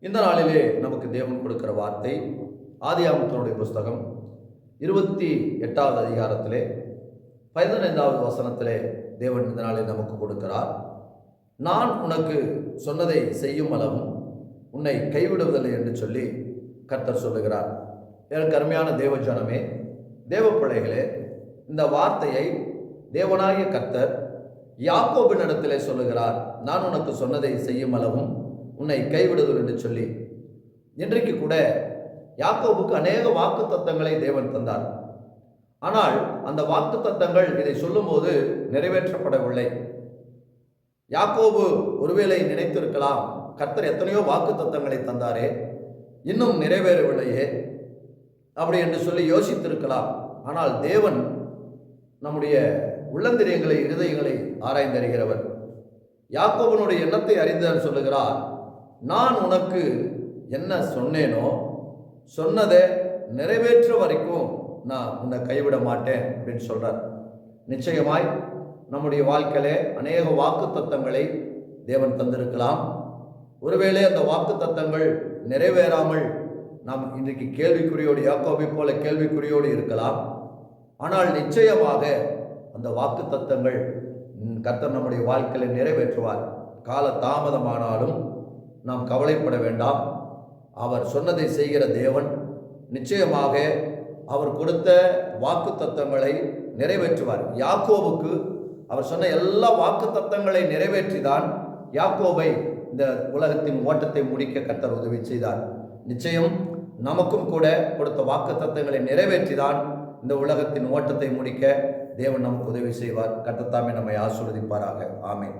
இந்த நாளிலே நமக்கு தேவன் கொடுக்கிற வார்த்தை ஆதியாகமத்தினுடைய புஸ்தகம் 28வது அதிகாரத்திலே 15வது வசனத்திலே தேவன் இந்த நாளில் நமக்கு கொடுக்கிறார். நான் உனக்கு சொன்னதை செய்யும் அளவும் உன்னை கைவிடுவதில்லை என்று சொல்லி கர்த்தர் சொல்லுகிறார். எனக்கு அருமையான தேவ ஜனமே, தேவ பிள்ளைகளே, இந்த வார்த்தையை தேவனாகிய கர்த்தர் யாக்கோபினிடத்திலே சொல்லுகிறார். நான் உனக்கு சொன்னதை செய்யும் அளவும் உன்னை கைவிடுதல் என்று சொல்லி. இன்றைக்கு கூட யாக்கோபுக்கு அநேக வாக்கு தத்தங்களை தேவன் தந்தார். ஆனால் அந்த வாக்கு தத்தங்கள் இதை சொல்லும்போது நிறைவேற்றப்படவில்லை. யாக்கோபு ஒருவேளை நினைத்திருக்கலாம், கர்த்தர் எத்தனையோ வாக்கு தத்தங்களை தந்தாரே, இன்னும் நிறைவேறவில்லையே அப்படி என்று சொல்லி யோசித்திருக்கலாம். ஆனால் தேவன் நம்முடைய உள்ளந்திரியங்களை இருதயங்களை ஆராய்ந்தறிகிறவர். யாக்கோபனுடைய எண்ணத்தை அறிந்தார். சொல்லுகிறார், நான் உனக்கு என்ன சொன்னேனோ சொன்னதை நிறைவேற்ற வரைக்கும் நான் உன்னை கைவிட மாட்டேன் அப்படின்னு சொல்றார். நிச்சயமாய் நம்முடைய வாழ்க்கையிலே அநேக வாக்கு தத்தங்களை தேவன் தந்திருக்கலாம். ஒருவேளை அந்த வாக்கு தத்தங்கள் நிறைவேறாமல் நாம் இன்றைக்கு கேள்விக்குறியோடு, யாக்கோபை போல கேள்விக்குறியோடு இருக்கலாம். ஆனால் நிச்சயமாக அந்த வாக்கு தத்தங்கள் கர்த்தர் நம்முடைய வாழ்க்கையில நிறைவேற்றுவார். கால தாமதமானாலும் நாம் கவலைப்பட வேண்டாம். அவர் சொன்னதை செய்கிற தேவன் நிச்சயமாக அவர் கொடுத்த வாக்கு தத்தங்களை நிறைவேற்றுவார். யாக்கோபுக்கு அவர் சொன்ன எல்லா வாக்கு தத்தங்களை நிறைவேற்றிதான் யாக்கோபை இந்த உலகத்தின் ஓட்டத்தை முடிக்க கர்த்தர் உதவி செய்தார். நிச்சயம் நமக்கும் கூட கொடுத்த வாக்கு தத்தங்களை நிறைவேற்றிதான் இந்த உலகத்தின் ஓட்டத்தை முடிக்க தேவன் நமக்கு உதவி செய்வார். கர்த்தர் தாமே நம்மை ஆசீர்வதிப்பாராக. ஆமென்.